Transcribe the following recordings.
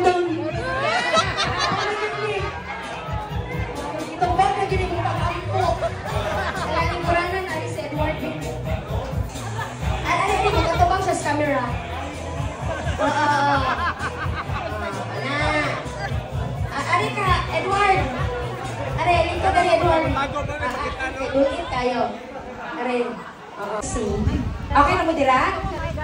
down. Ito ba na gini mo pag-ampo? Kailangan ko rin na si Edward. Ano mo, katubang siya sa camera. Ari ka, Edward. Ari, lingkod dari Edward. Ulit tayo. Ari. Okay na mo dira?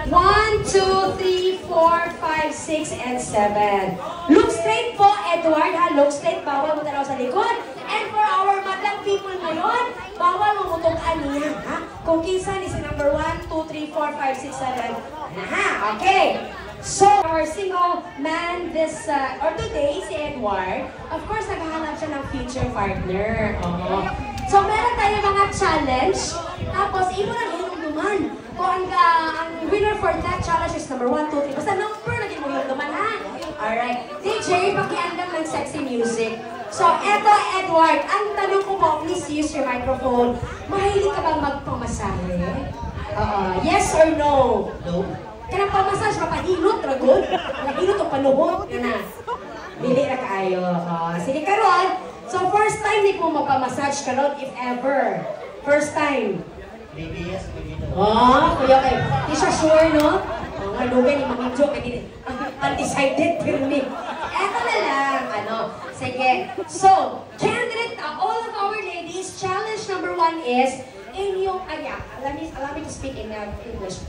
1, 2, 3, 4, 5, 6, and 7. Look straight po, Edward, ha? Look straight. Bawal mo tanaw sa likod. And for our madlang people ngayon, bawal mo mutukan niya, ha? Kung kinsan is number 1, 2, 3, 4, 5, 6, 7. Ha? Okay. So, our single man or today, si Edward, of course, naghahanap siya ng future partner. So, meron tayo mga challenge. Tapos, imo na hinumduman. Kung ang winner for that challenge is number 1, 2, 3. Basta number na mo hinumduman, ha? Alright. DJ, pakiandam ng sexy music. So, eto, Edward, ang tanong ko mo, please use your microphone. Mahilig ka bang magpamasahe? Yes or no? No. Kanang pamassage, mapahilot, ragod. Nahilot o panuhot. Yan na. Dili na kaayo. Sige, karon. So, first time ni po magpamassage karon, if ever. First time. Maybe yes, maybe no. Kuya kayo. Di siya sure, no? Nga lugay ni Mami Jo, undecided, pero me. Eto na lang, sige. So, candidate, all of our ladies, challenge number 1 is, allow me to speak in English.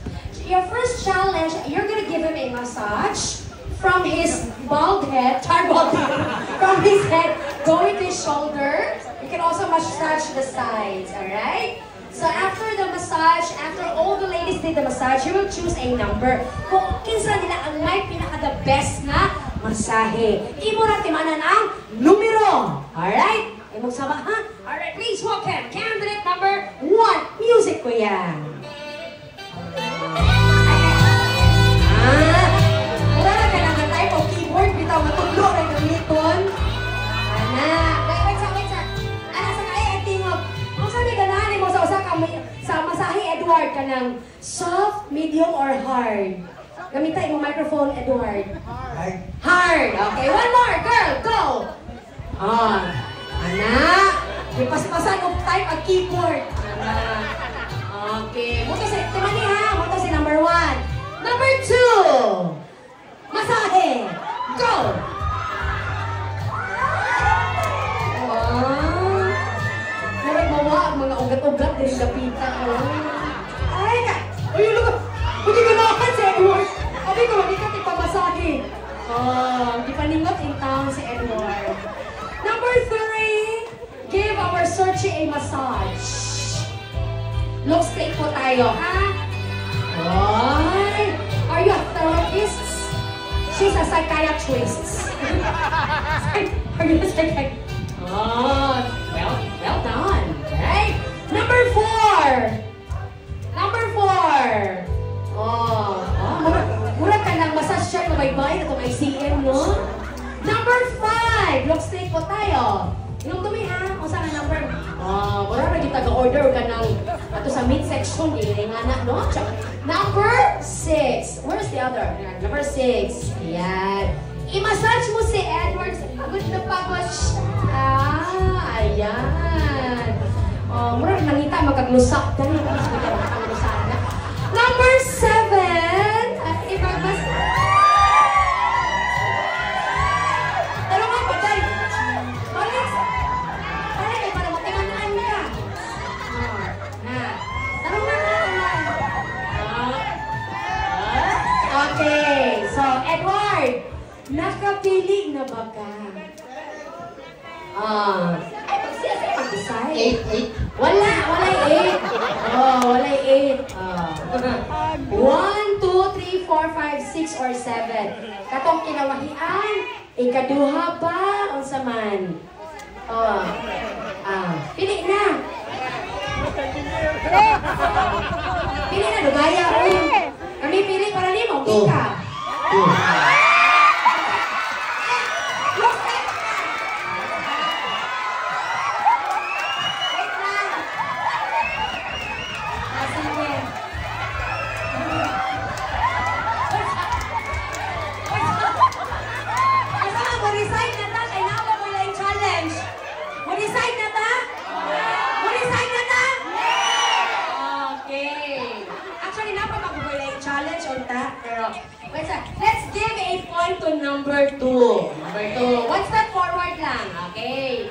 Your first challenge, you're gonna give him a massage from his bald head, from his head going to his shoulder. You can also massage the sides, alright? So after the massage, after all the ladies did the massage, you will choose a number. Kung kinsa nila ang may pinaka-the best na masahe. Imo na timanan ang numero. Alright? Imong sama, ha? Alright, please welcome candidate number 1. Music, kuya. Wala na ka lang type of keyboard, bitaw matuglo na gamiton. Wait, sir. Sa kaya tingog. Kung sabi ganahan mo sa masahe, Edward, ka ng soft, medium, or hard? Gamitin mo microphone, Edward. Hard. Okay, one more, girl, go! Ipaspasan mo type ang keyboard. Okay, timani ha, muto si number 1. Number 2, masahe. Go! Nagmawa ang mga ugat-ugat din sa pita. Ay, lugar. Hindi ko naman si Edward. Sabi ko, hindi ka tipamasahe. Di paningot in town si Edward. Number 3, give our Searchy a massage. Look straight po tayo, ha? Ay! Are you a therapist? She's a psychiatrist. Are you a psychiatrist? Well done. Right? Number 4. Mura ka ng massage siya na may-bay na itong ICM, no? Number 5. Look straight po tayo. Yung dumi, ha? O saan ang number? Mura na kita ga-order ka ng ato sa midsection, ilinganak, no? Number 6. Where's the other? Number 6. Ayan. I-massage mo si Edward. Pagod na pagod siya. Ayan. Mura nangita magkaglusak. Number 7. Ipagmassage. Talungan pa, Day. Balik. Para matinganaan ka. Okay, so Edward, nakapili na ba ka? Ay, mag-decide. 8. Wala 8. Wala 8. 1, 2, 3, 4, 5, 6, or 7. Katong kinawahian, ikaduha ba? O saman? Pili na. Pili na, lugaya ko. Kami pili para limo, ika. number 2. Number 2. One step forward lang. Okay.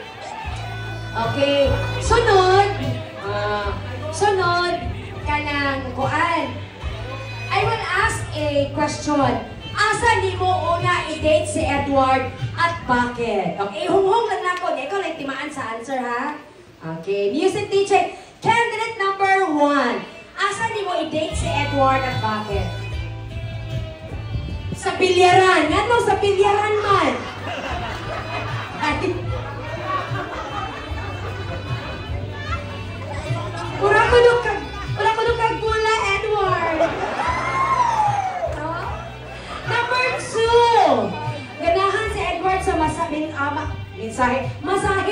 Okay. Sunod. Sunod. Kanang kuan. I will ask a question. Asa ni mo una i-date si Edward at bakit? Okay, hunghong lang na ko. Ikaw lang timaan sa answer, ha? Okay, music teacher. Candidate number 1. Asa ni mo i-date si Edward at bakit? Sa bilyaran. Yan mo, sa bilyaran man. Ura ko nung kagbula, Edward. Number 2. Ganahan si Edward sa masahe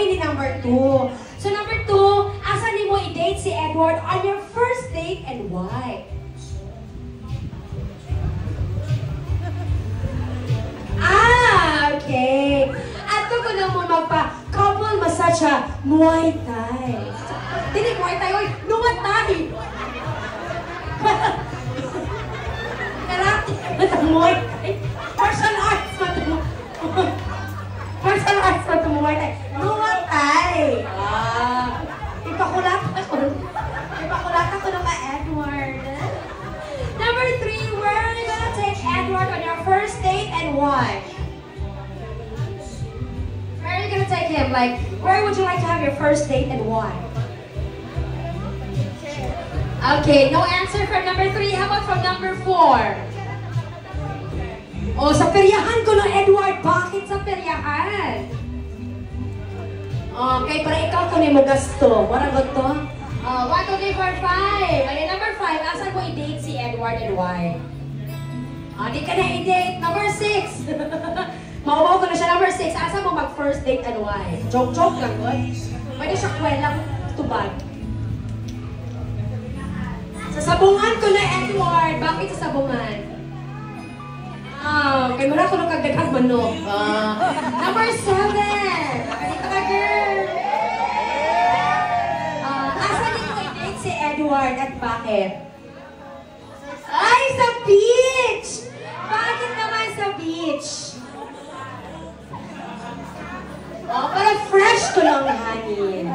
ni number 2. So number 2, asa ni mo i-date si Edward on your first date and why? Okay. Ato ko na mo magpa-couple massage sa Muay Thai. Dili Muay Thai, oy, Muay Thai. Karate, Muay Thai. Martial arts, martial arts, Muay Thai. Muay Thai. Ipakulat ako ng Edward. Number 3, where are you gonna take Edward on your first date and why? Where are you gonna take him? Like, where would you like to have your first date and why? Okay, no answer from number 3. How about from number 4? Oh, sa peryahan ko no, Edward. Bakit sa peryahan? Okay, para ikaw ko mo gasto. What about to? 1, 2, 3, 4, 5. Okay, number 5. Asan mo i-date si Edward and why? Di ka na i-date. Number 6. Mauwaw ko na siya. Number 6. Asan mo mag-first date and why? Joke-joke lang, boy. Pwede siya kwelang tubad. Sa sabungan ko na, Edward. Bakit sa sabungan? Kay mura ko nung kagdaghang manok. Number 7. Dito ka, girl. Asan din mo i-date si Edward at bakit? Ay, sa beach! Bakit naman sa beach? Para fresh ko lang hangin.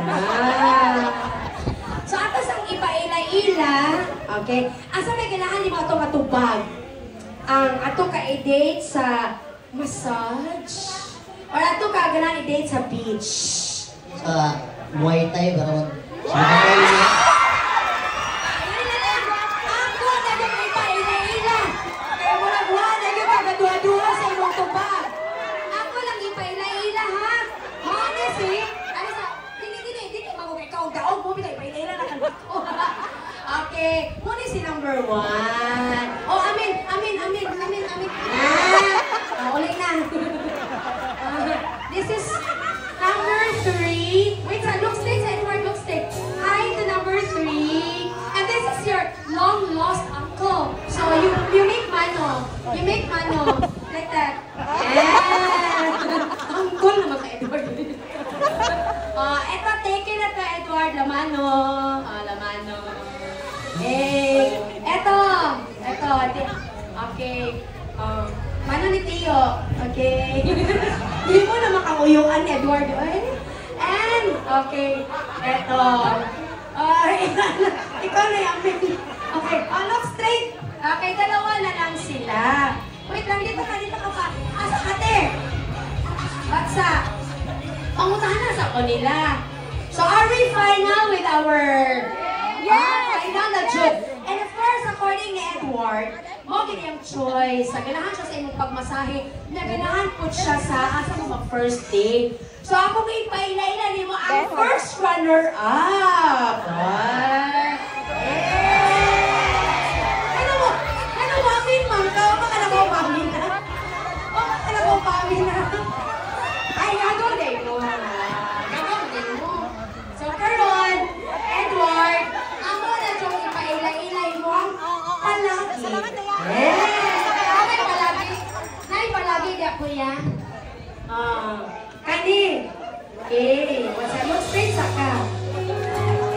So, atas ang ipaila-ila, okay? Asa may kailangan ni mo itong matubag? Ang ato ka i-date sa massage? Or ato ka ganahan i-date sa beach? Sa Muay Thai, parang Ako na yung ipaila-ila. Kaya mo lang buwan na yung kagadua-dua sa imong tubag. Ako lang ipaila-ila, ha? Honest, eh? Ano sa... Dili, magugay ka. Daog mo, ipaila-ila na ka. Okay, muna si number 1. Oh, amin. Ulit na. This is number 3. Wait, look straight, Edward, look straight. Hi to number 3. And this is your long-lost uncle. So, you make mano. You make mano. Like that. Yeah. Uncle naman ka, Edward. Eto, take it na to, Edward. Lamano. Lamano. Hey, eto. Okay. Mano ni Tio. Okay. Hindi mo na makanguyuan, Edward. And, okay. Eto. Ikaw na yung okay. Look straight. Okay, dalawa na lang sila. Wait lang, dito ka pa. Asa ate? Batsa. Pangutahan na sa kanila. So, are we final with our... Final na June. And of course, according ni Edward, mo ganyan choice. Ganahan siya sa imong pagmasahe. Naganahan po siya sa asa mo mag-first date. So, ako may paila-ila ni mo ang first runner-up. Ano mo, amin, ma'am? Baka na mo, pamin na. Baka na mo, pamin na. Ay, gagawin din mo. So, karon, Edward, ako na yung ipaila-ilay mo ang palagi. Okay, palagi. Nay, palagi di ako yan. Kani. Okay. Look straight sa ka.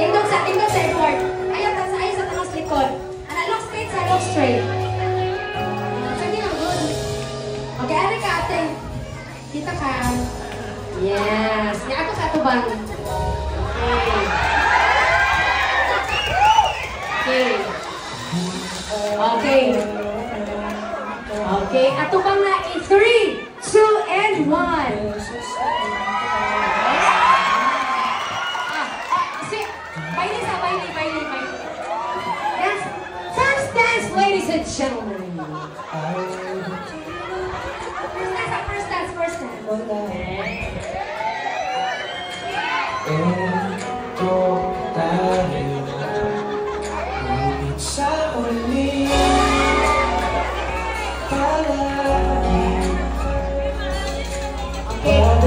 Tindog sa Edward. Ayaw sa tangos likod. Look straight sa, look straight. Sige na, good. Okay, ano ka? Kita ka. Yes. Di ako katubang. Okay. Okay. Okay. Atubang na 3, 2, and 1. Dance. First dance, ladies and gentlemen. First dance. Ito tayo, ngunit sa uli, palagi. Okay.